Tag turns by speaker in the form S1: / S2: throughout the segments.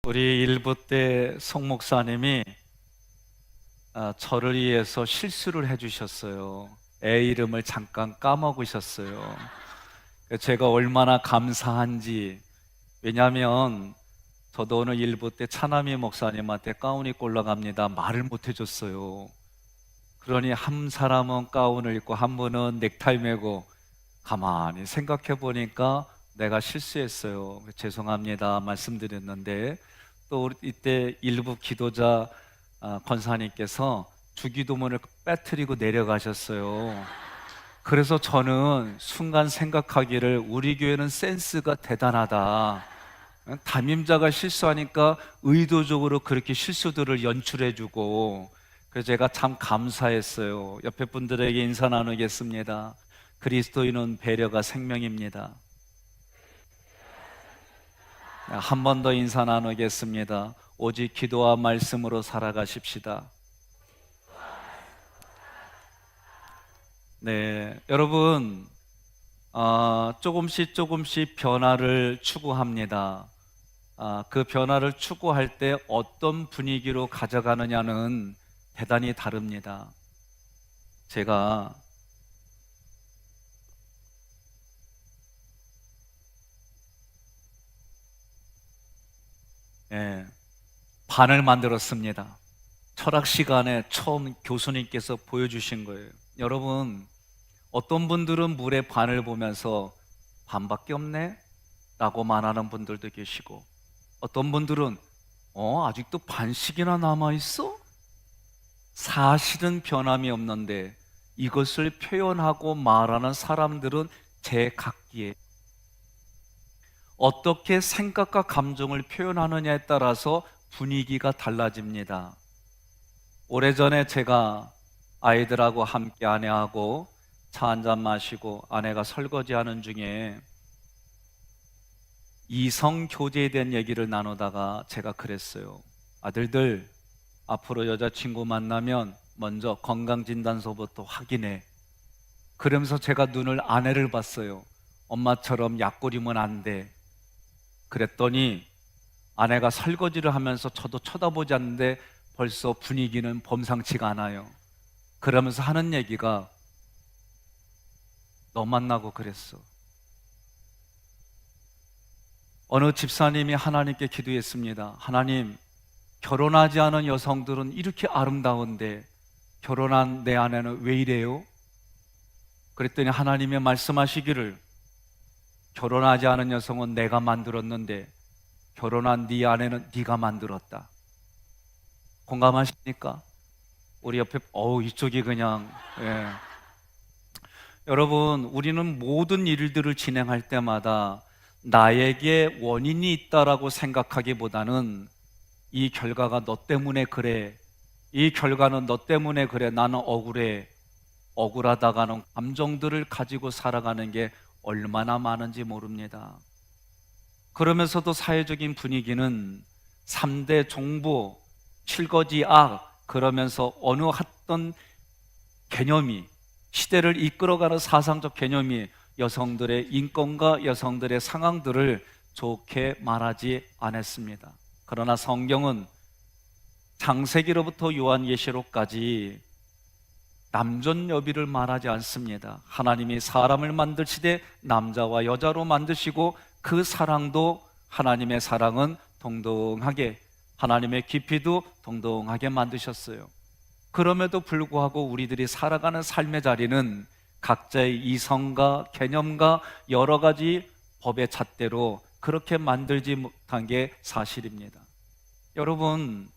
S1: 우리 일부 때 송 목사님이 저를 위해서 실수를 해주셨어요. 애 이름을 잠깐 까먹으셨어요. 제가 얼마나 감사한지. 왜냐하면 저도 오늘 일부 때 차남희 목사님한테 가운 입고 올라갑니다 말을 못 해줬어요. 그러니 한 사람은 가운을 입고 한 분은 넥타이 매고, 가만히 생각해 보니까 내가 실수했어요. 죄송합니다 말씀드렸는데, 또 이때 일부 기도자 권사님께서 주기도문을 빼뜨리고 내려가셨어요. 그래서 저는 순간 생각하기를, 우리 교회는 센스가 대단하다. 담임자가 실수하니까 의도적으로 그렇게 실수들을 연출해주고, 그래서 제가 참 감사했어요. 옆에 분들에게 인사 나누겠습니다. 그리스도인은 배려가 생명입니다. 한 번 더 인사 나누겠습니다. 오직 기도와 말씀으로 살아가십시다. 네, 여러분, 조금씩 변화를 추구합니다. 그 변화를 추구할 때 어떤 분위기로 가져가느냐는 대단히 다릅니다. 제가 예, 반을 만들었습니다. 철학 시간에 처음 교수님께서 보여주신 거예요. 여러분, 어떤 분들은 물의 반을 보면서 반밖에 없네? 라고 말하는 분들도 계시고, 어떤 분들은 아직도 반씩이나 남아있어? 사실은 변함이 없는데 이것을 표현하고 말하는 사람들은 제각기에 어떻게 생각과 감정을 표현하느냐에 따라서 분위기가 달라집니다. 오래전에 제가 아이들하고 함께 아내하고 차 한잔 마시고 아내가 설거지하는 중에 이성 교제에 대한 얘기를 나누다가 제가 그랬어요. 아들들, 앞으로 여자친구 만나면 먼저 건강진단서부터 확인해. 그러면서 제가 눈을 아내를 봤어요. 엄마처럼 약골이면 안 돼. 그랬더니 아내가 설거지를 하면서 저도 쳐다보지 않는데 벌써 분위기는 범상치가 않아요. 그러면서 하는 얘기가, 너 만나고 그랬어. 어느 집사님이 하나님께 기도했습니다. 하나님, 결혼하지 않은 여성들은 이렇게 아름다운데 결혼한 내 아내는 왜 이래요? 그랬더니 하나님이 말씀하시기를, 결혼하지 않은 여성은 내가 만들었는데 결혼한 네 아내는 네가 만들었다. 공감하십니까? 우리 옆에 이쪽이 그냥 예. 여러분, 우리는 모든 일들을 진행할 때마다 나에게 원인이 있다라고 생각하기보다는, 이 결과가 너 때문에 그래, 이 결과는 너 때문에 그래, 나는 억울해, 억울하다가는 감정들을 가지고 살아가는 게 얼마나 많은지 모릅니다. 그러면서도 사회적인 분위기는 3대 종부, 7거지 악, 그러면서 어느 어떤 개념이, 시대를 이끌어가는 사상적 개념이 여성들의 인권과 여성들의 상황들을 좋게 말하지 않았습니다. 그러나 성경은 창세기로부터 요한계시록까지 남존여비를 말하지 않습니다. 하나님이 사람을 만드시되 남자와 여자로 만드시고, 그 사랑도, 하나님의 사랑은 동등하게, 하나님의 깊이도 동등하게 만드셨어요. 그럼에도 불구하고 우리들이 살아가는 삶의 자리는 각자의 이성과 개념과 여러 가지 법의 잣대로 그렇게 만들지 못한 게 사실입니다. 여러분,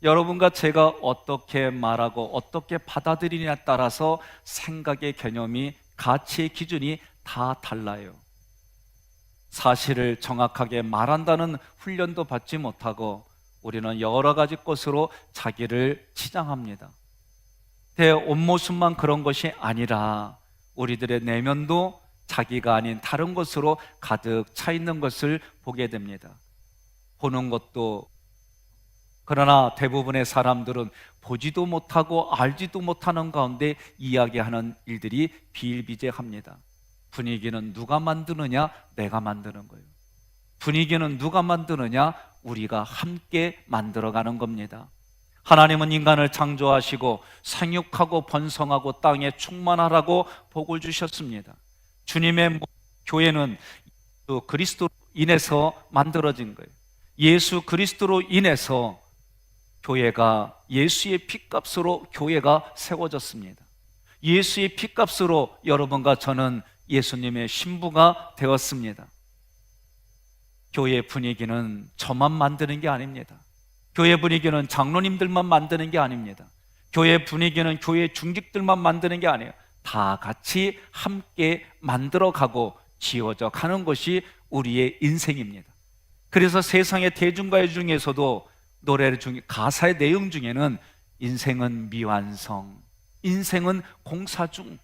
S1: 여러분과 제가 어떻게 말하고 어떻게 받아들이냐에 따라서 생각의 개념이, 가치의 기준이 다 달라요. 사실을 정확하게 말한다는 훈련도 받지 못하고 우리는 여러 가지 것으로 자기를 치장합니다. 내 옷모습만 그런 것이 아니라 우리들의 내면도 자기가 아닌 다른 것으로 가득 차 있는 것을 보게 됩니다. 보는 것도, 그러나 대부분의 사람들은 보지도 못하고 알지도 못하는 가운데 이야기하는 일들이 비일비재합니다. 분위기는 누가 만드느냐? 내가 만드는 거예요. 분위기는 누가 만드느냐? 우리가 함께 만들어가는 겁니다. 하나님은 인간을 창조하시고 생육하고 번성하고 땅에 충만하라고 복을 주셨습니다. 주님의 교회는 그리스도로 인해서 만들어진 거예요. 예수 그리스도로 인해서 교회가, 예수의 핏값으로 교회가 세워졌습니다. 예수의 핏값으로 여러분과 저는 예수님의 신부가 되었습니다. 교회 분위기는 저만 만드는 게 아닙니다. 교회 분위기는 장로님들만 만드는 게 아닙니다. 교회 분위기는 교회 중직들만 만드는 게 아니에요. 다 같이 함께 만들어가고 지어져 가는 것이 우리의 인생입니다. 그래서 세상의 대중가요 중에서도 노래 중에 가사의 내용 중에는 인생은 미완성, 인생은 공사 중,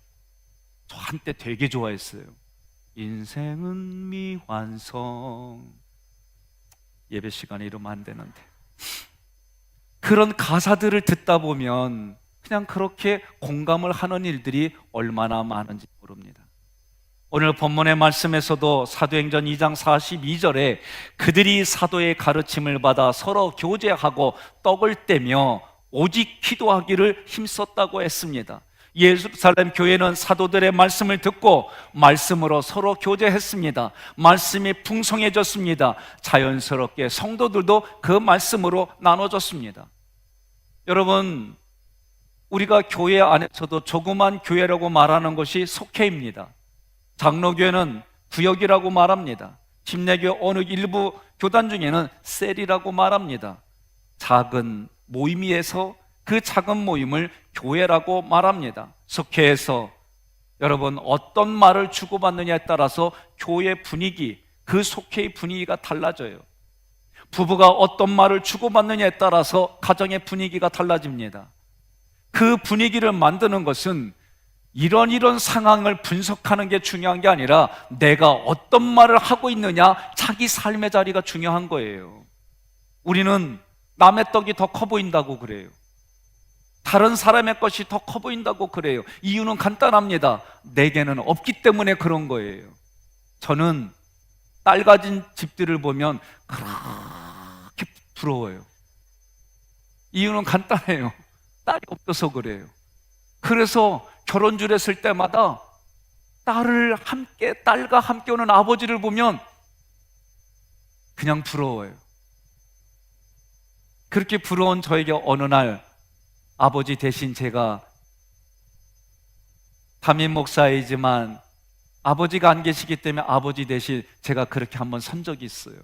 S1: 저 한때 되게 좋아했어요. 인생은 미완성. 예배 시간에 이러면 안 되는데. 그런 가사들을 듣다 보면 그냥 그렇게 공감을 하는 일들이 얼마나 많은지 모릅니다. 오늘 본문의 말씀에서도 사도행전 2장 42절에 그들이 사도의 가르침을 받아 서로 교제하고 떡을 떼며 오직 기도하기를 힘썼다고 했습니다. 예루살렘 교회는 사도들의 말씀을 듣고 말씀으로 서로 교제했습니다. 말씀이 풍성해졌습니다. 자연스럽게 성도들도 그 말씀으로 나눠졌습니다. 여러분, 우리가 교회 안에서도 조그만 교회라고 말하는 것이 속회입니다. 장로교회는 구역이라고 말합니다. 침례교 어느 일부 교단 중에는 셀이라고 말합니다. 작은 모임에서 그 작은 모임을 교회라고 말합니다. 속회에서 여러분 어떤 말을 주고받느냐에 따라서 교회 분위기, 그 속회의 분위기가 달라져요. 부부가 어떤 말을 주고받느냐에 따라서 가정의 분위기가 달라집니다. 그 분위기를 만드는 것은 이런 상황을 분석하는 게 중요한 게 아니라 내가 어떤 말을 하고 있느냐, 자기 삶의 자리가 중요한 거예요. 우리는 남의 떡이 더 커 보인다고 그래요. 다른 사람의 것이 더 커 보인다고 그래요. 이유는 간단합니다. 내게는 없기 때문에 그런 거예요. 저는 딸 가진 집들을 보면 그렇게 부러워요. 이유는 간단해요. 딸이 없어서 그래요. 그래서 결혼주를 했을 때마다 딸과 함께 오는 아버지를 보면 그냥 부러워요. 그렇게 부러운 저에게 어느 날 아버지 대신 제가 담임 목사이지만 아버지가 안 계시기 때문에 아버지 대신 제가 그렇게 한번 선 적이 있어요.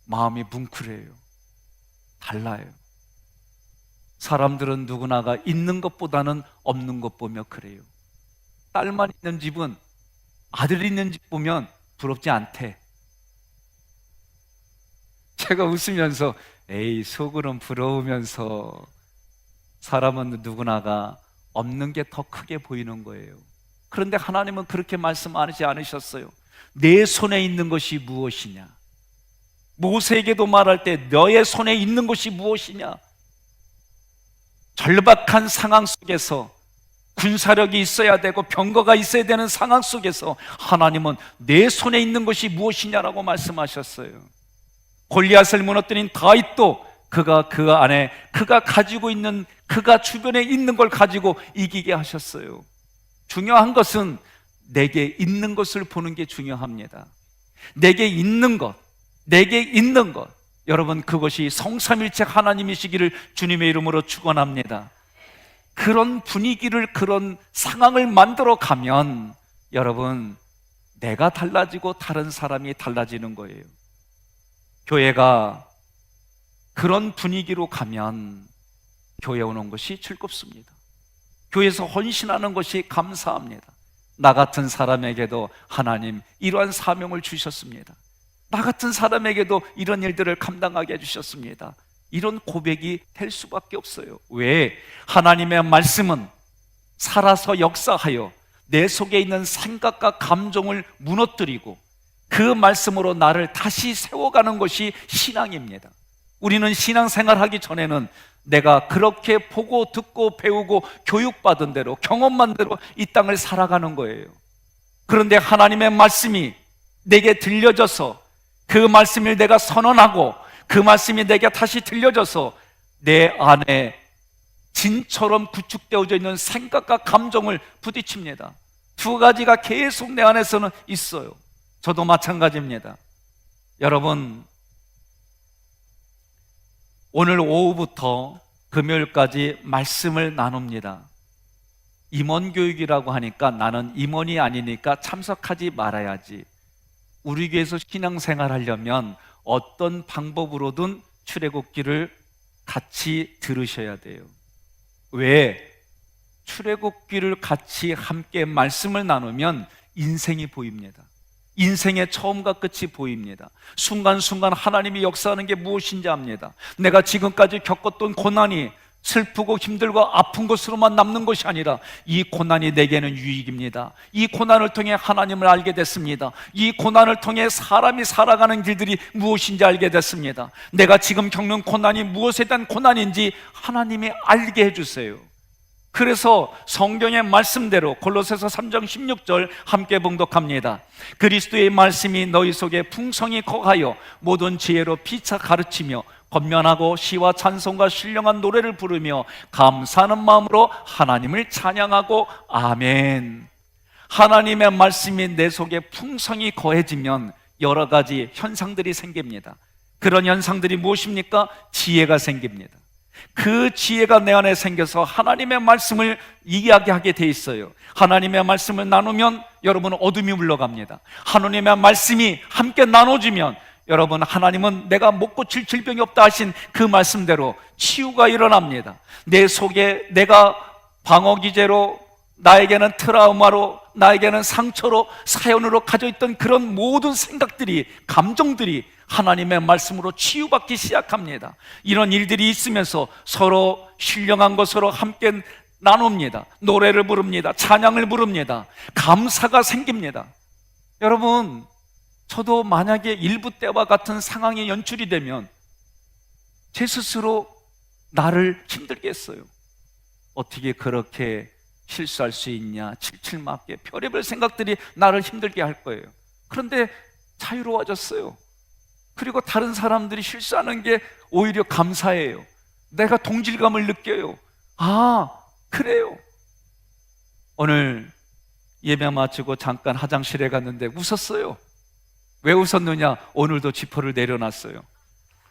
S1: 마음이 뭉클해요. 달라요. 사람들은 누구나가 있는 것보다는 없는 것 보며 그래요. 딸만 있는 집은 아들 있는 집 보면 부럽지 않대. 제가 웃으면서 에이, 속으론 부러우면서 사람은 누구나가 없는 게 더 크게 보이는 거예요. 그런데 하나님은 그렇게 말씀하지 않으셨어요. 내 손에 있는 것이 무엇이냐? 모세에게도 말할 때 너의 손에 있는 것이 무엇이냐? 절박한 상황 속에서 군사력이 있어야 되고 병거가 있어야 되는 상황 속에서 하나님은 내 손에 있는 것이 무엇이냐라고 말씀하셨어요. 골리앗을 무너뜨린 다윗도 그가 그 안에 그가 가지고 있는, 그가 주변에 있는 걸 가지고 이기게 하셨어요. 중요한 것은 내게 있는 것을 보는 게 중요합니다. 내게 있는 것, 여러분, 그것이 성삼일체 하나님이시기를 주님의 이름으로 축원합니다. 그런 분위기를, 그런 상황을 만들어 가면 여러분, 내가 달라지고 다른 사람이 달라지는 거예요. 교회가 그런 분위기로 가면 교회 오는 것이 즐겁습니다. 교회에서 헌신하는 것이 감사합니다. 나 같은 사람에게도 하나님 이러한 사명을 주셨습니다. 나 같은 사람에게도 이런 일들을 감당하게 해주셨습니다. 이런 고백이 될 수밖에 없어요. 왜? 하나님의 말씀은 살아서 역사하여 내 속에 있는 생각과 감정을 무너뜨리고 그 말씀으로 나를 다시 세워가는 것이 신앙입니다. 우리는 신앙생활하기 전에는 내가 그렇게 보고 듣고 배우고 교육받은 대로, 경험한 대로 이 땅을 살아가는 거예요. 그런데 하나님의 말씀이 내게 들려져서 그 말씀을 내가 선언하고 그 말씀이 내게 다시 들려져서 내 안에 진처럼 구축되어져 있는 생각과 감정을 부딪힙니다. 두 가지가 계속 내 안에서는 있어요. 저도 마찬가지입니다. 여러분, 오늘 오후부터 금요일까지 말씀을 나눕니다. 임원교육이라고 하니까 나는 임원이 아니니까 참석하지 말아야지. 우리 교회에서 신앙생활 하려면 어떤 방법으로든 출애굽기를 같이 들으셔야 돼요. 왜? 출애굽기를 같이 함께 말씀을 나누면 인생이 보입니다. 인생의 처음과 끝이 보입니다. 순간순간 하나님이 역사하는 게 무엇인지 압니다. 내가 지금까지 겪었던 고난이 슬프고 힘들고 아픈 것으로만 남는 것이 아니라 이 고난이 내게는 유익입니다. 이 고난을 통해 하나님을 알게 됐습니다. 이 고난을 통해 사람이 살아가는 길들이 무엇인지 알게 됐습니다. 내가 지금 겪는 고난이 무엇에 대한 고난인지 하나님이 알게 해주세요. 그래서 성경의 말씀대로 골로새서 3장 16절 함께 봉독합니다. 그리스도의 말씀이 너희 속에 풍성히 거하여 모든 지혜로 피차 가르치며 권면하고 시와 찬송과 신령한 노래를 부르며 감사하는 마음으로 하나님을 찬양하고 아멘. 하나님의 말씀이 내 속에 풍성히 거해지면 여러 가지 현상들이 생깁니다. 그런 현상들이 무엇입니까? 지혜가 생깁니다. 그 지혜가 내 안에 생겨서 하나님의 말씀을 이야기하게 돼 있어요. 하나님의 말씀을 나누면 여러분 어둠이 물러갑니다. 하나님의 말씀이 함께 나눠지면 여러분, 하나님은 내가 못 고칠 질병이 없다 하신 그 말씀대로 치유가 일어납니다. 내 속에 내가 방어기제로, 나에게는 트라우마로, 나에게는 상처로, 사연으로 가져있던 그런 모든 생각들이, 감정들이 하나님의 말씀으로 치유받기 시작합니다. 이런 일들이 있으면서 서로 신령한 것으로 함께 나눕니다. 노래를 부릅니다. 찬양을 부릅니다. 감사가 생깁니다. 여러분, 저도 만약에 일부 때와 같은 상황이 연출이 되면 제 스스로 나를 힘들게 했어요. 어떻게 그렇게 실수할 수 있냐, 칠칠맞게 별의별 생각들이 나를 힘들게 할 거예요. 그런데 자유로워졌어요. 그리고 다른 사람들이 실수하는 게 오히려 감사해요. 내가 동질감을 느껴요. 아, 그래요. 오늘 예배 마치고 잠깐 화장실에 갔는데 웃었어요. 왜 웃었느냐? 오늘도 지퍼를 내려놨어요.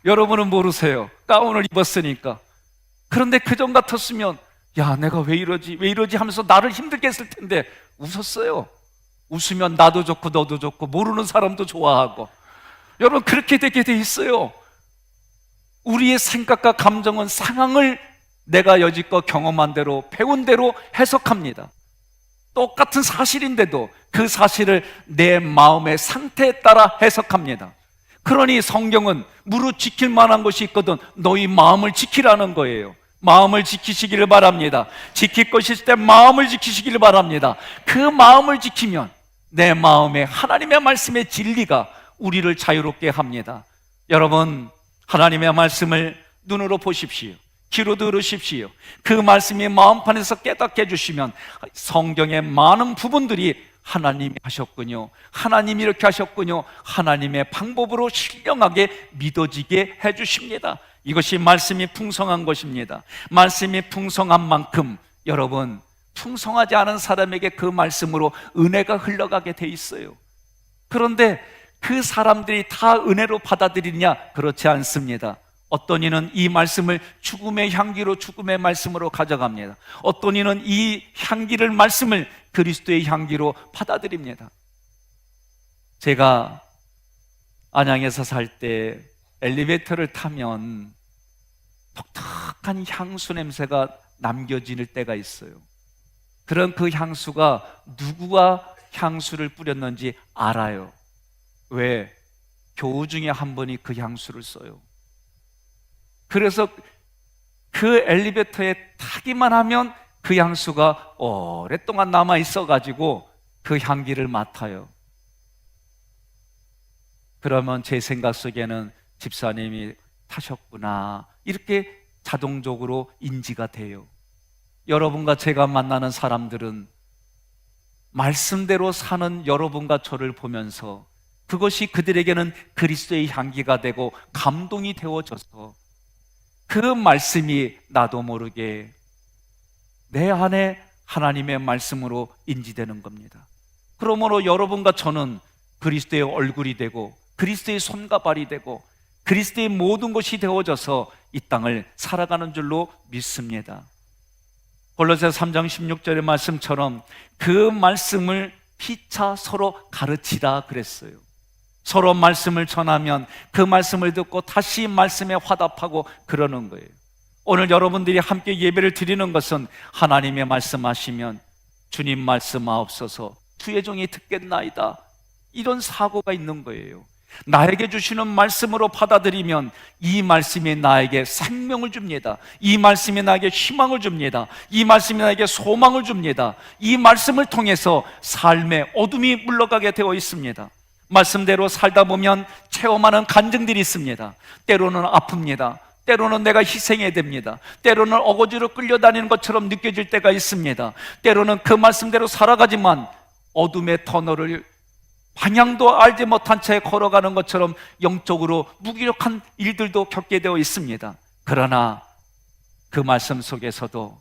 S1: 여러분은 모르세요. 가운을 입었으니까. 그런데 그전 같았으면 야, 내가 왜 이러지 하면서 나를 힘들게 했을 텐데 웃었어요. 웃으면 나도 좋고 너도 좋고 모르는 사람도 좋아하고. 여러분, 그렇게 되게 돼 있어요. 우리의 생각과 감정은 상황을 내가 여지껏 경험한 대로, 배운 대로 해석합니다. 똑같은 사실인데도 그 사실을 내 마음의 상태에 따라 해석합니다. 그러니 성경은 무릇 지킬 만한 것이 있거든 너희 마음을 지키라는 거예요. 마음을 지키시기를 바랍니다. 지킬 것이 있을 때 마음을 지키시기를 바랍니다. 그 마음을 지키면 내 마음에 하나님의 말씀의 진리가 우리를 자유롭게 합니다. 여러분, 하나님의 말씀을 눈으로 보십시오. 귀로 들으십시오. 그 말씀이 마음판에서 깨닫게 해주시면 성경의 많은 부분들이 하나님이 하셨군요, 하나님이 이렇게 하셨군요, 하나님의 방법으로 신령하게 믿어지게 해주십니다. 이것이 말씀이 풍성한 것입니다. 말씀이 풍성한 만큼 여러분, 풍성하지 않은 사람에게 그 말씀으로 은혜가 흘러가게 돼 있어요. 그런데 그 사람들이 다 은혜로 받아들이냐? 그렇지 않습니다. 어떤 이는 이 말씀을 죽음의 향기로 죽음의 말씀으로 가져갑니다. 어떤 이는 이 향기를 말씀을 그리스도의 향기로 받아들입니다. 제가 안양에서 살 때 엘리베이터를 타면 독특한 향수 냄새가 남겨질 때가 있어요. 그런 그 향수가 누구가 향수를 뿌렸는지 알아요. 왜? 교우 중에 한 분이 그 향수를 써요. 그래서 그 엘리베이터에 타기만 하면 그 향수가 오랫동안 남아 있어가지고 그 향기를 맡아요. 그러면 제 생각 속에는 집사님이 타셨구나, 이렇게 자동적으로 인지가 돼요. 여러분과 제가 만나는 사람들은 말씀대로 사는 여러분과 저를 보면서 그것이 그들에게는 그리스도의 향기가 되고 감동이 되어져서 그 말씀이 나도 모르게 내 안에 하나님의 말씀으로 인지되는 겁니다. 그러므로 여러분과 저는 그리스도의 얼굴이 되고 그리스도의 손과 발이 되고 그리스도의 모든 것이 되어져서 이 땅을 살아가는 줄로 믿습니다. 골로새 3장 16절의 말씀처럼 그 말씀을 피차 서로 가르치라 그랬어요. 서로 말씀을 전하면 그 말씀을 듣고 다시 말씀에 화답하고 그러는 거예요. 오늘 여러분들이 함께 예배를 드리는 것은 하나님의 말씀하시면 주님 말씀하옵소서 주의 종이 듣겠나이다, 이런 사고가 있는 거예요. 나에게 주시는 말씀으로 받아들이면 이 말씀이 나에게 생명을 줍니다. 이 말씀이 나에게 희망을 줍니다. 이 말씀이 나에게 소망을 줍니다. 이 말씀을 통해서 삶의 어둠이 물러가게 되어 있습니다. 말씀대로 살다 보면 체험하는 간증들이 있습니다. 때로는 아픕니다. 때로는 내가 희생해야 됩니다. 때로는 어거지로 끌려다니는 것처럼 느껴질 때가 있습니다. 때로는 그 말씀대로 살아가지만 어둠의 터널을 방향도 알지 못한 채 걸어가는 것처럼 영적으로 무기력한 일들도 겪게 되어 있습니다. 그러나 그 말씀 속에서도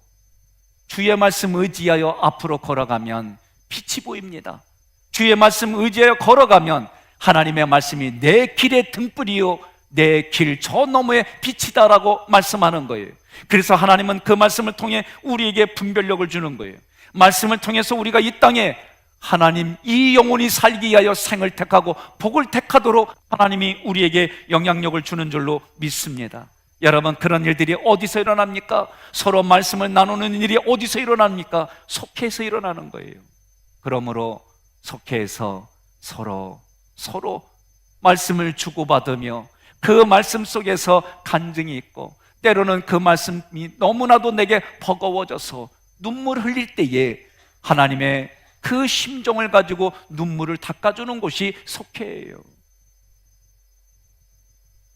S1: 주의 말씀 의지하여 앞으로 걸어가면 빛이 보입니다. 주의 말씀 의지하여 걸어가면 하나님의 말씀이 내 길의 등불이요 내 길 저 너머의 빛이다라고 말씀하는 거예요. 그래서 하나님은 그 말씀을 통해 우리에게 분별력을 주는 거예요. 말씀을 통해서 우리가 이 땅에 하나님 이 영혼이 살기 위하여 생을 택하고 복을 택하도록 하나님이 우리에게 영향력을 주는 줄로 믿습니다. 여러분, 그런 일들이 어디서 일어납니까? 서로 말씀을 나누는 일이 어디서 일어납니까? 속회에서 일어나는 거예요. 그러므로 속회에서 서로 말씀을 주고받으며 그 말씀 속에서 간증이 있고 때로는 그 말씀이 너무나도 내게 버거워져서 눈물 흘릴 때에 하나님의 그 심정을 가지고 눈물을 닦아주는 곳이 속회예요.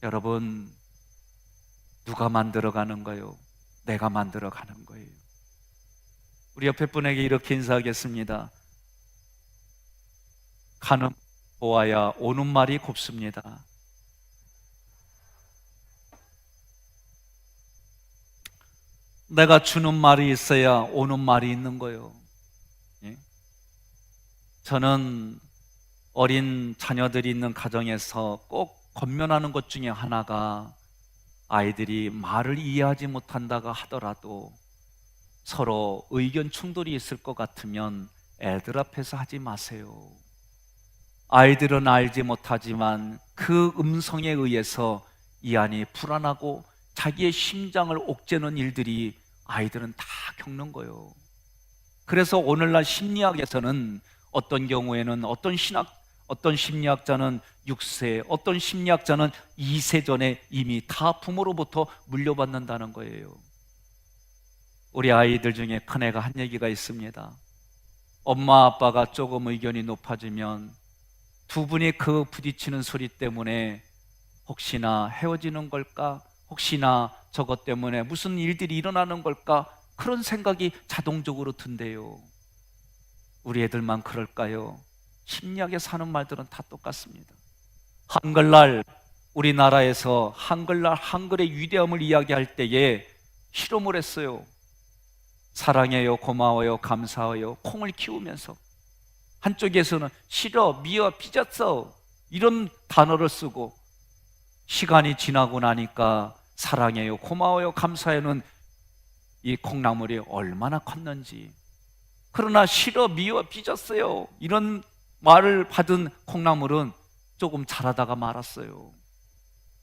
S1: 여러분, 누가 만들어가는 거예요? 내가 만들어가는 거예요. 우리 옆에 분에게 이렇게 인사하겠습니다. 가는 보아야 오는 말이 곱습니다. 내가 주는 말이 있어야 오는 말이 있는 거예요. 저는 어린 자녀들이 있는 가정에서 꼭 권면하는 것 중에 하나가 아이들이 말을 이해하지 못한다고 하더라도 서로 의견 충돌이 있을 것 같으면 애들 앞에서 하지 마세요. 아이들은 알지 못하지만 그 음성에 의해서 이 안이 불안하고 자기의 심장을 옥죄는 일들이 아이들은 다 겪는 거예요. 그래서 오늘날 심리학에서는 어떤 경우에는 어떤 심리학자는 6세, 어떤 심리학자는 2세 전에 이미 다 부모로부터 물려받는다는 거예요. 우리 아이들 중에 큰애가 한 얘기가 있습니다. 엄마 아빠가 조금 의견이 높아지면 두 분이 그 부딪히는 소리 때문에 혹시나 헤어지는 걸까? 혹시나 저것 때문에 무슨 일들이 일어나는 걸까? 그런 생각이 자동적으로 든대요. 우리 애들만 그럴까요? 심리학에 사는 말들은 다 똑같습니다. 한글날, 우리나라에서 한글날 한글의 위대함을 이야기할 때에 실험을 했어요. 사랑해요, 고마워요, 감사해요, 콩을 키우면서 한쪽에서는 싫어, 미워, 삐졌어 이런 단어를 쓰고, 시간이 지나고 나니까 사랑해요, 고마워요, 감사해요는 이 콩나물이 얼마나 컸는지, 그러나 싫어, 미워, 삐졌어요 이런 말을 받은 콩나물은 조금 자라다가 말았어요.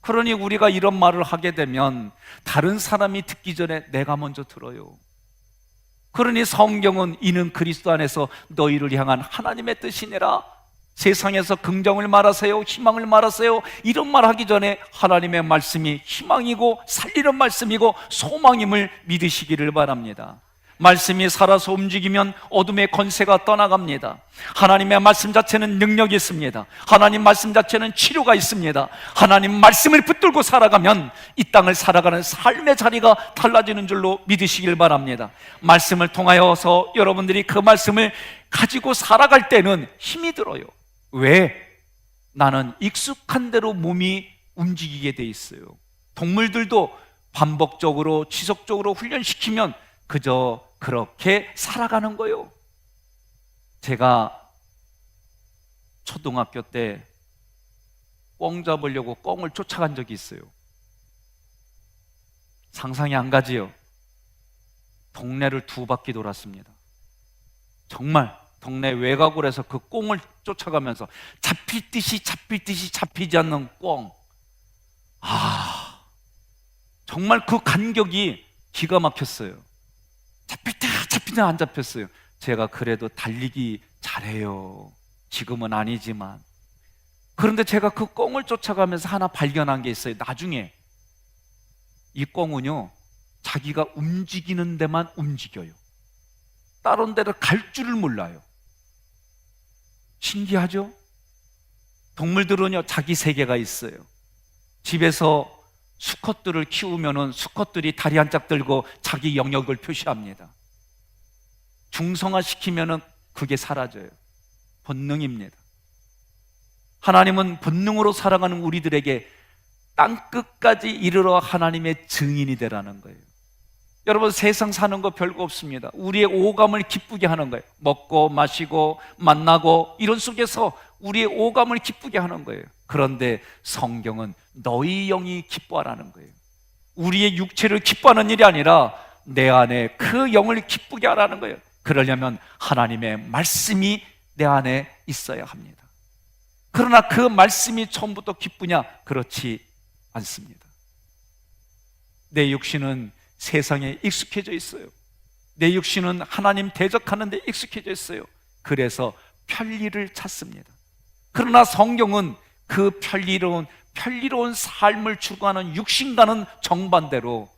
S1: 그러니 우리가 이런 말을 하게 되면 다른 사람이 듣기 전에 내가 먼저 들어요. 그러니 성경은 이는 그리스도 안에서 너희를 향한 하나님의 뜻이니라, 세상에서 긍정을 말하세요, 희망을 말하세요 이런 말 하기 전에 하나님의 말씀이 희망이고 살리는 말씀이고 소망임을 믿으시기를 바랍니다. 말씀이 살아서 움직이면 어둠의 권세가 떠나갑니다. 하나님의 말씀 자체는 능력이 있습니다. 하나님 말씀 자체는 치료가 있습니다. 하나님 말씀을 붙들고 살아가면 이 땅을 살아가는 삶의 자리가 달라지는 줄로 믿으시길 바랍니다. 말씀을 통하여서 여러분들이 그 말씀을 가지고 살아갈 때는 힘이 들어요. 왜? 나는 익숙한 대로 몸이 움직이게 돼 있어요. 동물들도 반복적으로 지속적으로 훈련시키면 그저 그렇게 살아가는 거예요. 제가 초등학교 때 꿩 잡으려고 꿩을 쫓아간 적이 있어요. 상상이 안 가지요. 동네를 2바퀴 돌았습니다. 정말 동네 외곽으로 그 꿩을 쫓아가면서 잡힐 듯이 잡히지 않는 꿩. 정말 그 간격이 기가 막혔어요. 잡힐 때 안 잡혔어요. 제가 그래도 달리기 잘해요. 지금은 아니지만. 그런데 제가 그 꿩을 쫓아가면서 하나 발견한 게 있어요. 나중에 이 꿩은요, 자기가 움직이는 데만 움직여요. 다른 데를 갈 줄을 몰라요. 신기하죠? 동물들은요, 자기 세계가 있어요. 집에서 수컷들을 키우면은 수컷들이 다리 한 짝 들고 자기 영역을 표시합니다. 중성화시키면은 그게 사라져요. 본능입니다. 하나님은 본능으로 살아가는 우리들에게 땅끝까지 이르러 하나님의 증인이 되라는 거예요. 여러분, 세상 사는 거 별거 없습니다. 우리의 오감을 기쁘게 하는 거예요. 먹고 마시고 만나고 이런 속에서 우리의 오감을 기쁘게 하는 거예요. 그런데 성경은 너희 영이 기뻐하라는 거예요. 우리의 육체를 기뻐하는 일이 아니라 내 안에 그 영을 기쁘게 하라는 거예요. 그러려면 하나님의 말씀이 내 안에 있어야 합니다. 그러나 그 말씀이 처음부터 기쁘냐? 그렇지 않습니다. 내 육신은 세상에 익숙해져 있어요. 내 육신은 하나님 대적하는 데 익숙해져 있어요. 그래서 편리를 찾습니다. 그러나 성경은 그 편리로운 삶을 추구하는 육신과는 정반대로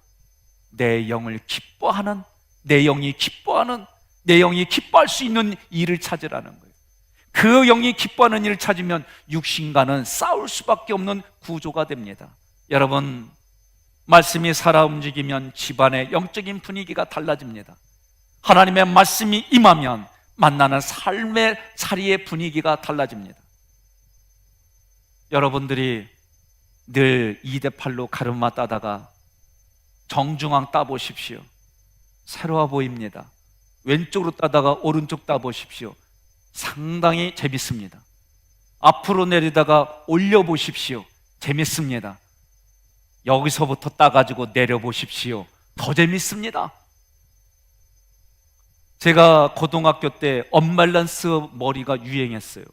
S1: 내 영을 기뻐하는, 내 영이 기뻐하는, 내 영이 기뻐할 수 있는 일을 찾으라는 거예요. 그 영이 기뻐하는 일을 찾으면 육신과는 싸울 수밖에 없는 구조가 됩니다. 여러분, 말씀이 살아 움직이면 집안의 영적인 분위기가 달라집니다. 하나님의 말씀이 임하면 만나는 삶의 자리의 분위기가 달라집니다. 여러분들이 늘 2대8로 가르마 따다가 정중앙 따보십시오. 새로워 보입니다. 왼쪽으로 따다가 오른쪽 따보십시오. 상당히 재밌습니다. 앞으로 내리다가 올려보십시오. 재밌습니다. 여기서부터 따가지고 내려보십시오. 더 재밌습니다. 제가 고등학교 때 언밸런스 머리가 유행했어요.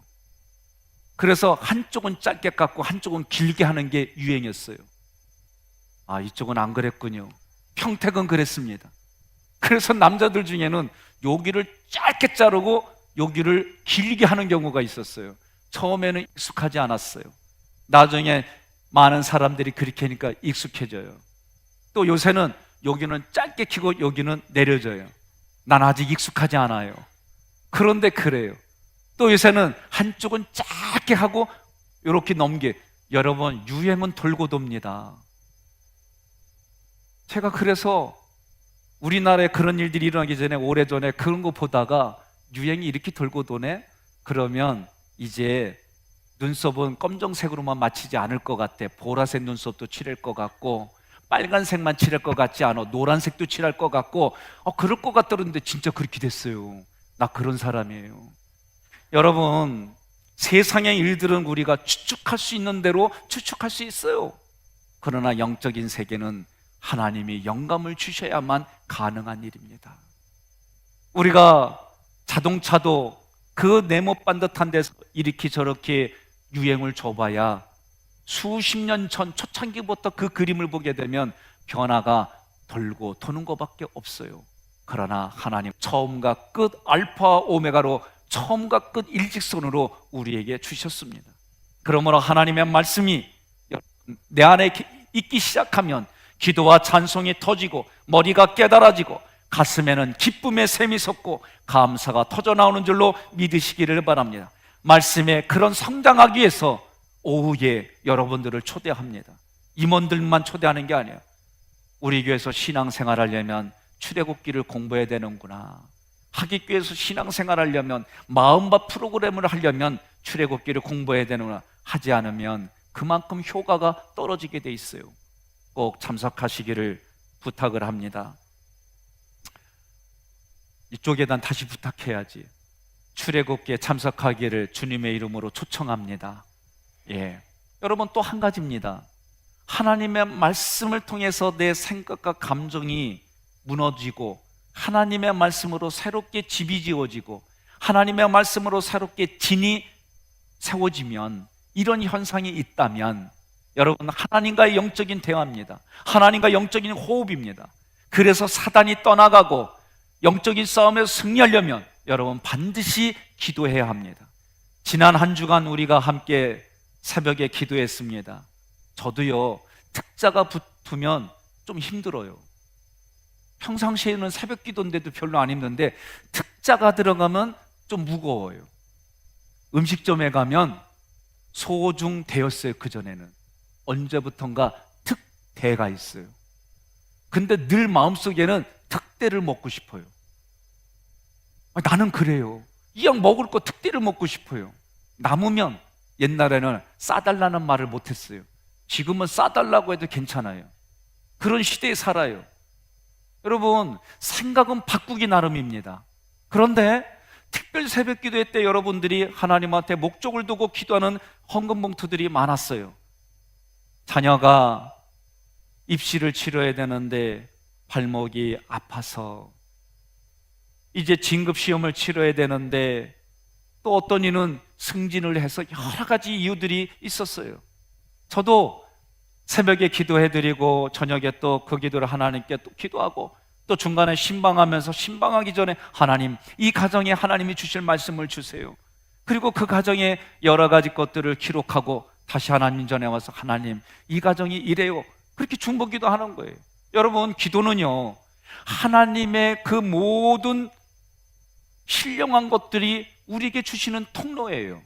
S1: 그래서 한쪽은 짧게 깎고 한쪽은 길게 하는 게 유행이었어요. 이쪽은 안 그랬군요. 평택은 그랬습니다. 그래서 남자들 중에는 여기를 짧게 자르고 여기를 길게 하는 경우가 있었어요. 처음에는 익숙하지 않았어요. 나중에 많은 사람들이 그렇게 하니까 익숙해져요. 또 요새는 여기는 짧게 키고 여기는 내려져요. 난 아직 익숙하지 않아요. 그런데 그래요. 또 요새는 한쪽은 짧게 하고 이렇게 넘게. 여러분, 유행은 돌고 돕니다. 제가 그래서 우리나라에 그런 일들이 일어나기 전에 오래전에 그런 거 보다가 유행이 이렇게 돌고 도네? 그러면 이제 눈썹은 검정색으로만 맞추지 않을 것 같아. 보라색 눈썹도 칠할 것 같고 빨간색만 칠할 것 같지 않아. 노란색도 칠할 것 같고 그럴 것 같더랬는데 진짜 그렇게 됐어요. 나 그런 사람이에요. 여러분, 세상의 일들은 우리가 추측할 수 있는 대로 추측할 수 있어요. 그러나 영적인 세계는 하나님이 영감을 주셔야만 가능한 일입니다. 우리가 자동차도 그 네모 반듯한 데서 이렇게 저렇게 유행을 줘봐야 수십 년 전 초창기부터 그 그림을 보게 되면 변화가 돌고 도는 것밖에 없어요. 그러나 하나님 처음과 끝 알파 오메가로 처음과 끝 일직선으로 우리에게 주셨습니다. 그러므로 하나님의 말씀이 내 안에 있기 시작하면 기도와 찬송이 터지고 머리가 깨달아지고 가슴에는 기쁨의 샘이 솟고 감사가 터져나오는 줄로 믿으시기를 바랍니다. 말씀에 그런 성장하기 위해서 오후에 여러분들을 초대합니다. 임원들만 초대하는 게 아니에요. 우리 교회에서 신앙생활하려면 출애굽기를 공부해야 되는구나. 하객교회에서 신앙생활하려면 마음밭 프로그램을 하려면 출애굽기를 공부해야 되는구나. 하지 않으면 그만큼 효과가 떨어지게 돼 있어요. 꼭 참석하시기를 부탁을 합니다. 이쪽에단 다시 부탁해야지. 출애굽기에 참석하기를 주님의 이름으로 초청합니다. 예. 여러분, 또 한 가지입니다. 하나님의 말씀을 통해서 내 생각과 감정이 무너지고 하나님의 말씀으로 새롭게 집이 지어지고 하나님의 말씀으로 새롭게 진이 세워지면, 이런 현상이 있다면 여러분, 하나님과의 영적인 대화입니다. 하나님과 영적인 호흡입니다. 그래서 사단이 떠나가고 영적인 싸움에서 승리하려면 여러분 반드시 기도해야 합니다. 지난 한 주간 우리가 함께 새벽에 기도했습니다. 저도요, 특자가 붙으면 좀 힘들어요. 평상시에는 새벽 기도인데도 별로 안 힘든데 특자가 들어가면 좀 무거워요. 음식점에 가면 소중대였어요. 그전에는 언제부턴가 특대가 있어요. 근데 늘 마음속에는 특대를 먹고 싶어요. 나는 그래요. 이왕 먹을 거 특대를 먹고 싶어요. 남으면, 옛날에는 싸달라는 말을 못했어요. 지금은 싸달라고 해도 괜찮아요. 그런 시대에 살아요. 여러분, 생각은 바꾸기 나름입니다. 그런데 특별 새벽 기도회 때 여러분들이 하나님한테 목적을 두고 기도하는 헌금 봉투들이 많았어요. 자녀가 입시를 치러야 되는데 발목이 아파서, 이제 진급 시험을 치러야 되는데 또 어떤 이는 승진을 해서 여러 가지 이유들이 있었어요. 저도 새벽에 기도해드리고 저녁에 또 그 기도를 하나님께 또 기도하고, 또 중간에 신방하면서 신방하기 전에 하나님, 이 가정에 하나님이 주실 말씀을 주세요. 그리고 그 가정에 여러 가지 것들을 기록하고 다시 하나님 전에 와서 하나님, 이 가정이 이래요. 그렇게 중보기도 하는 거예요. 여러분, 기도는요, 하나님의 그 모든 신령한 것들이 우리에게 주시는 통로예요.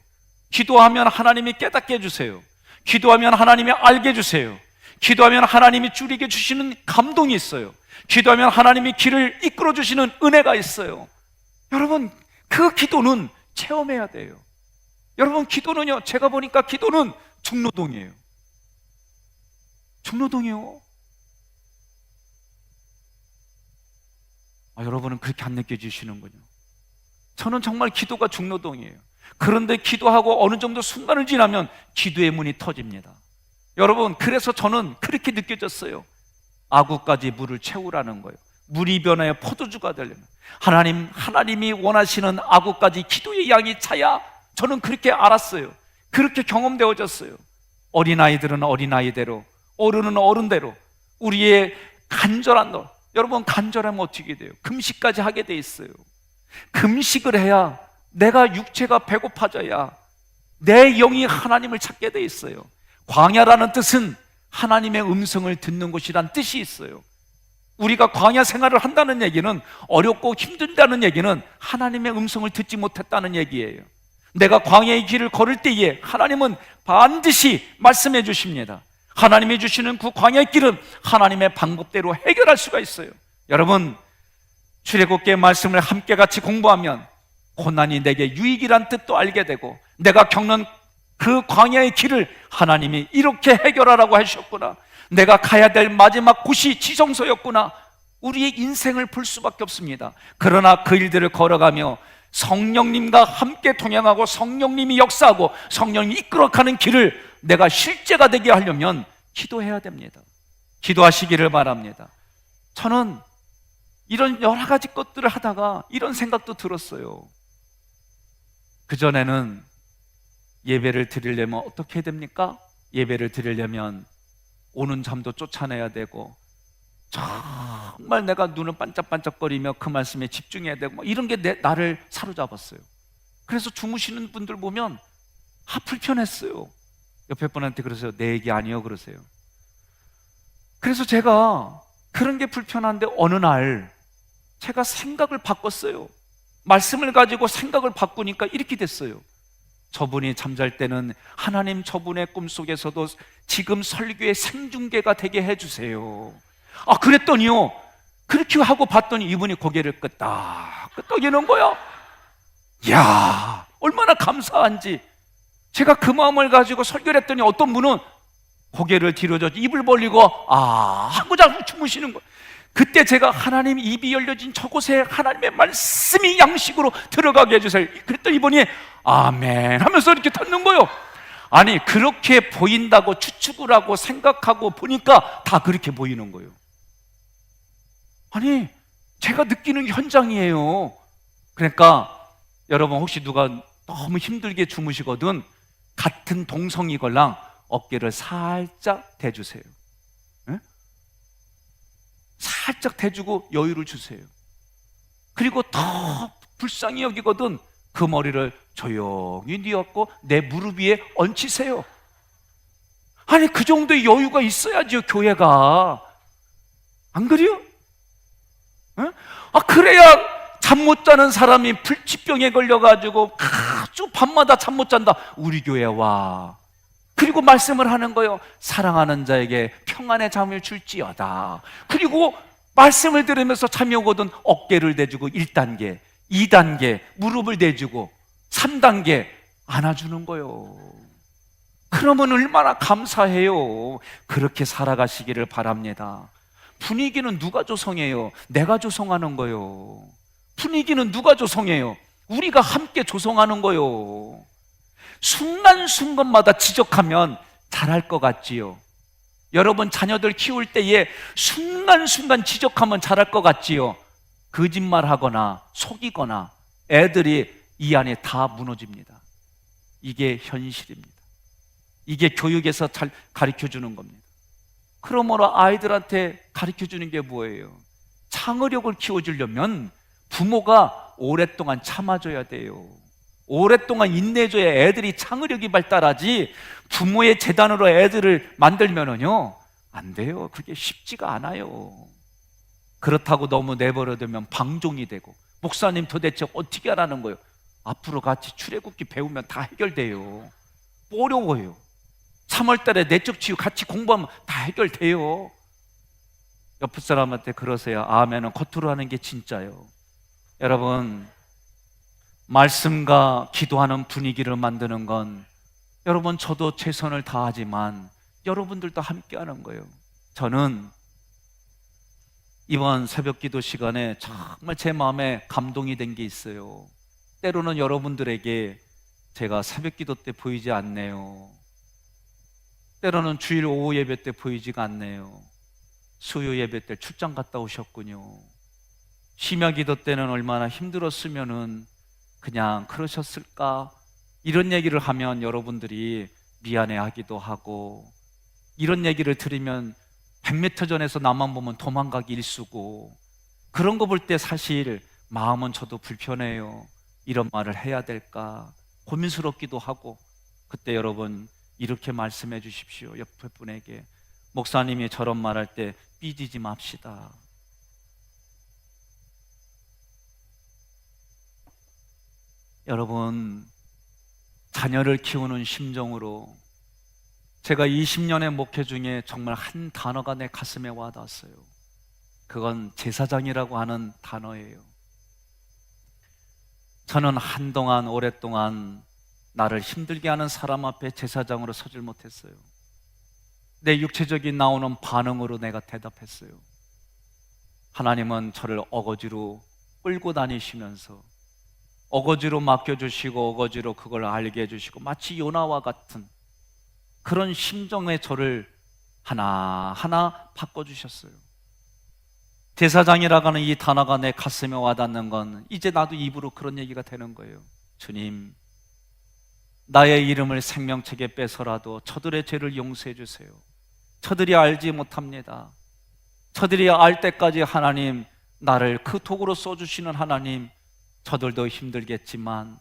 S1: 기도하면 하나님이 깨닫게 해주세요. 기도하면 하나님이 알게 해주세요. 기도하면 하나님이 우리에게 주시는 감동이 있어요. 기도하면 하나님이 길을 이끌어 주시는 은혜가 있어요. 여러분, 그 기도는 체험해야 돼요. 여러분, 기도는요, 제가 보니까 기도는 중노동이에요. 중노동이요. 여러분은 그렇게 안 느껴지시는군요. 저는 정말 기도가 중노동이에요. 그런데 기도하고 어느 정도 순간을 지나면 기도의 문이 터집니다. 여러분, 그래서 저는 그렇게 느껴졌어요. 아구까지 물을 채우라는 거예요. 물이 변하여 포도주가 되려면 하나님이 원하시는 아구까지 기도의 양이 차야, 저는 그렇게 알았어요. 그렇게 경험되어졌어요. 어린아이들은 어린아이대로, 어른은 어른대로 우리의 간절한 너, 여러분, 간절하면 어떻게 돼요? 금식까지 하게 돼 있어요. 금식을 해야, 내가 육체가 배고파져야 내 영이 하나님을 찾게 돼 있어요. 광야라는 뜻은 하나님의 음성을 듣는 곳이란 뜻이 있어요. 우리가 광야 생활을 한다는 얘기는, 어렵고 힘든다는 얘기는 하나님의 음성을 듣지 못했다는 얘기예요. 내가 광야의 길을 걸을 때에 하나님은 반드시 말씀해 주십니다. 하나님이 주시는 그 광야의 길은 하나님의 방법대로 해결할 수가 있어요. 여러분, 출애굽기의 말씀을 함께 같이 공부하면 고난이 내게 유익이란 뜻도 알게 되고, 내가 겪는 그 광야의 길을 하나님이 이렇게 해결하라고 하셨구나, 내가 가야 될 마지막 곳이 지성소였구나, 우리의 인생을 볼 수밖에 없습니다. 그러나 그 일들을 걸어가며 성령님과 함께 동행하고 성령님이 역사하고 성령님이 이끌어가는 길을 내가 실제가 되게 하려면 기도해야 됩니다. 기도하시기를 바랍니다. 저는 이런 여러 가지 것들을 하다가 이런 생각도 들었어요. 그전에는 예배를 드리려면 어떻게 해야 됩니까? 예배를 드리려면 오는 잠도 쫓아내야 되고, 정말 내가 눈을 반짝반짝거리며 그 말씀에 집중해야 되고, 이런 게 나를 사로잡았어요. 그래서 주무시는 분들 보면 불편했어요. 옆에 분한테 그러세요. 내 얘기 아니요 그러세요. 그래서 제가 그런 게 불편한데 어느 날 제가 생각을 바꿨어요. 말씀을 가지고 생각을 바꾸니까 이렇게 됐어요. 저분이 잠잘 때는 하나님, 저분의 꿈속에서도 지금 설교의 생중계가 되게 해주세요. 그랬더니요, 그렇게 하고 봤더니 이분이 고개를 끄덕끄덕이는 거야. 이야, 얼마나 감사한지. 제가 그 마음을 가지고 설교를 했더니 어떤 분은 고개를 뒤로져 입을 벌리고 하고 자고 주무시는 거예요. 그때 제가 하나님 입이 열려진 저곳에 하나님의 말씀이 양식으로 들어가게 해주세요. 그랬더니 이분이 아멘 하면서 이렇게 듣는 거예요. 아니, 그렇게 보인다고 추측을 하고 생각하고 보니까 다 그렇게 보이는 거예요. 아니, 제가 느끼는 현장이에요. 그러니까 여러분, 혹시 누가 너무 힘들게 주무시거든 같은 동성이걸랑 어깨를 살짝 대주세요. 네? 살짝 대주고 여유를 주세요. 그리고 더 불쌍히 여기거든 그 머리를 조용히 뉘었고 내 무릎 위에 얹히세요. 아니, 그 정도의 여유가 있어야죠, 교회가. 안 그래요? 네? 그래야 잠 못 자는 사람이 불치병에 걸려가지고 아주 밤마다 잠 못 잔다. 우리 교회 와. 그리고 말씀을 하는 거예요. 사랑하는 자에게 평안의 잠을 줄지어다. 그리고 말씀을 들으면서 잠이 오거든 어깨를 대주고 1단계, 2단계 무릎을 대주고 3단계 안아주는 거예요. 그러면 얼마나 감사해요. 그렇게 살아가시기를 바랍니다. 분위기는 누가 조성해요? 내가 조성하는 거예요. 분위기는 누가 조성해요? 우리가 함께 조성하는 거예요. 순간순간마다 지적하면 잘할 것 같지요? 여러분, 자녀들 키울 때에 순간순간 지적하면 잘할 것 같지요? 거짓말하거나 속이거나 애들이 이 안에 다 무너집니다. 이게 현실입니다. 이게 교육에서 잘 가르쳐주는 겁니다. 그러므로 아이들한테 가르쳐주는 게 뭐예요? 창의력을 키워주려면 부모가 오랫동안 참아줘야 돼요. 오랫동안 인내줘야 애들이 창의력이 발달하지, 부모의 재단으로 애들을 만들면은요 안 돼요. 그게 쉽지가 않아요. 그렇다고 너무 내버려두면 방종이 되고, 목사님 도대체 어떻게 하라는 거예요? 앞으로 같이 출애굽기 배우면 다 해결돼요. 어려워요. 3월달에 내적 치유 같이 공부하면 다 해결돼요. 옆 사람한테 그러세요. 아멘은 겉으로 하는 게 진짜요. 여러분, 말씀과 기도하는 분위기를 만드는 건 여러분, 저도 최선을 다하지만 여러분들도 함께 하는 거예요. 저는 이번 새벽 기도 시간에 정말 제 마음에 감동이 된 게 있어요. 때로는 여러분들에게 제가 새벽 기도 때 보이지 않네요. 때로는 주일 오후 예배 때 보이지가 않네요. 수요 예배 때 출장 갔다 오셨군요. 심야 기도 때는 얼마나 힘들었으면은 그냥 그러셨을까? 이런 얘기를 하면 여러분들이 미안해 하기도 하고, 이런 얘기를 들으면 100m 전에서 나만 보면 도망가기 일쑤고, 그런 거 볼 때 사실 마음은 저도 불편해요. 이런 말을 해야 될까 고민스럽기도 하고. 그때 여러분 이렇게 말씀해 주십시오. 옆에 분에게, 목사님이 저런 말할 때 삐지지 맙시다. 여러분, 자녀를 키우는 심정으로 제가 20년의 목회 중에 정말 한 단어가 내 가슴에 와닿았어요. 그건 제사장이라고 하는 단어예요. 저는 한동안 오랫동안 나를 힘들게 하는 사람 앞에 제사장으로 서질 못했어요. 내 육체적인 나오는 반응으로 내가 대답했어요. 하나님은 저를 어거지로 끌고 다니시면서 어거지로 맡겨주시고 어거지로 그걸 알게 해주시고, 마치 요나와 같은 그런 심정의 저를 하나하나 바꿔주셨어요. 제사장이라고 하는 이 단어가 내 가슴에 와닿는 건 이제 나도 입으로 그런 얘기가 되는 거예요. 주님, 나의 이름을 생명책에 빼서라도 저들의 죄를 용서해 주세요. 저들이 알지 못합니다. 저들이 알 때까지 하나님, 나를 그 도구로 써주시는 하나님, 저들도 힘들겠지만,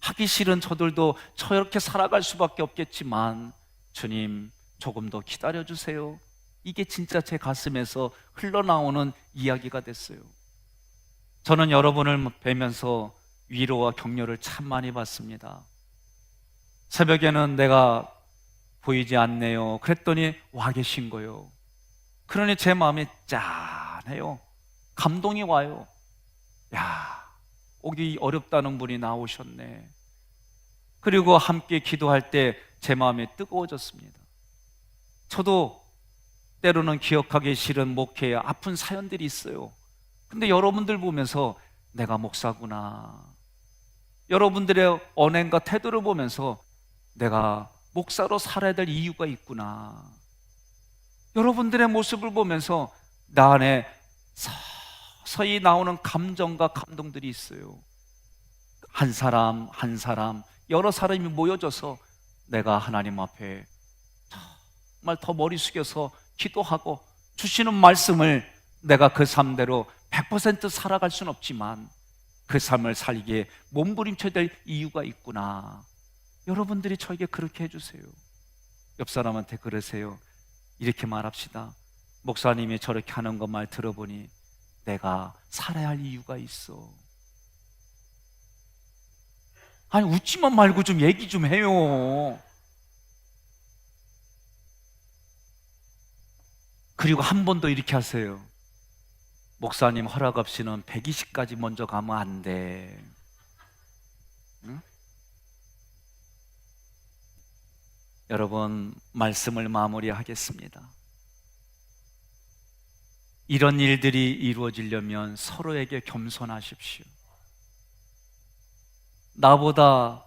S1: 하기 싫은 저들도 저렇게 살아갈 수밖에 없겠지만, 주님 조금 더 기다려주세요. 이게 진짜 제 가슴에서 흘러나오는 이야기가 됐어요. 저는 여러분을 뵈면서 위로와 격려를 참 많이 받습니다. 새벽에는 내가 보이지 않네요. 그랬더니 와 계신 거예요. 그러니 제 마음이 짠해요. 감동이 와요. 야, 오기 어렵다는 분이 나오셨네. 그리고 함께 기도할 때 제 마음이 뜨거워졌습니다. 저도 때로는 기억하기 싫은 목회에 아픈 사연들이 있어요. 근데 여러분들 보면서 내가 목사구나, 여러분들의 언행과 태도를 보면서 내가 목사로 살아야 될 이유가 있구나, 여러분들의 모습을 보면서 나 안에 서서히 나오는 감정과 감동들이 있어요. 한 사람 한 사람, 여러 사람이 모여져서 내가 하나님 앞에 정말 더 머리 숙여서 기도하고 주시는 말씀을 내가 그 삶대로 100% 살아갈 수는 없지만 그 삶을 살기에 몸부림쳐야 될 이유가 있구나. 여러분들이 저에게 그렇게 해주세요. 옆 사람한테 그러세요. 이렇게 말합시다. 목사님이 저렇게 하는 것 말 들어보니 내가 살아야 할 이유가 있어. 아니, 웃지만 말고 좀 얘기 좀 해요. 그리고 한 번 더 이렇게 하세요. 목사님 허락 없이는 120까지 먼저 가면 안 돼. 응? 여러분, 말씀을 마무리하겠습니다. 이런 일들이 이루어지려면 서로에게 겸손하십시오. 나보다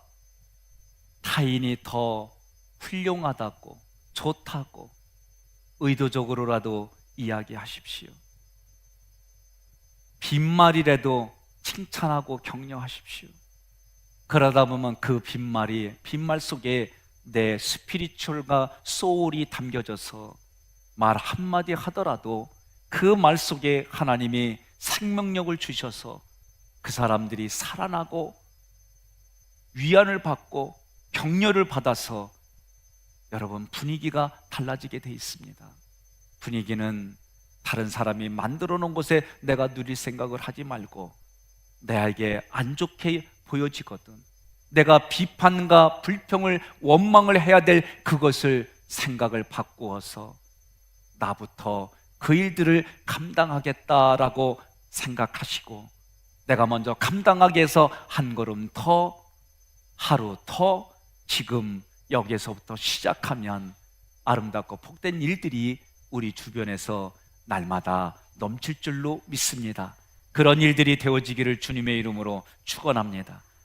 S1: 타인이 더 훌륭하다고, 좋다고 의도적으로라도 이야기하십시오. 빈말이라도 칭찬하고 격려하십시오. 그러다 보면 그 빈말 속에 내 스피리추얼과 소울이 담겨져서 말 한마디 하더라도 그 말 속에 하나님이 생명력을 주셔서 그 사람들이 살아나고 위안을 받고 격려를 받아서 여러분 분위기가 달라지게 돼 있습니다. 분위기는 다른 사람이 만들어 놓은 곳에 내가 누릴 생각을 하지 말고 내게 안 좋게 보여지거든 내가 비판과 불평을 원망을 해야 될 그것을 생각을 바꾸어서 나부터 그 일들을 감당하겠다라고 생각하시고 내가 먼저 감당하기 위해서 한 걸음 더, 하루 더 지금 여기에서부터 시작하면 아름답고 복된 일들이 우리 주변에서 날마다 넘칠 줄로 믿습니다. 그런 일들이 되어지기를 주님의 이름으로 축원합니다.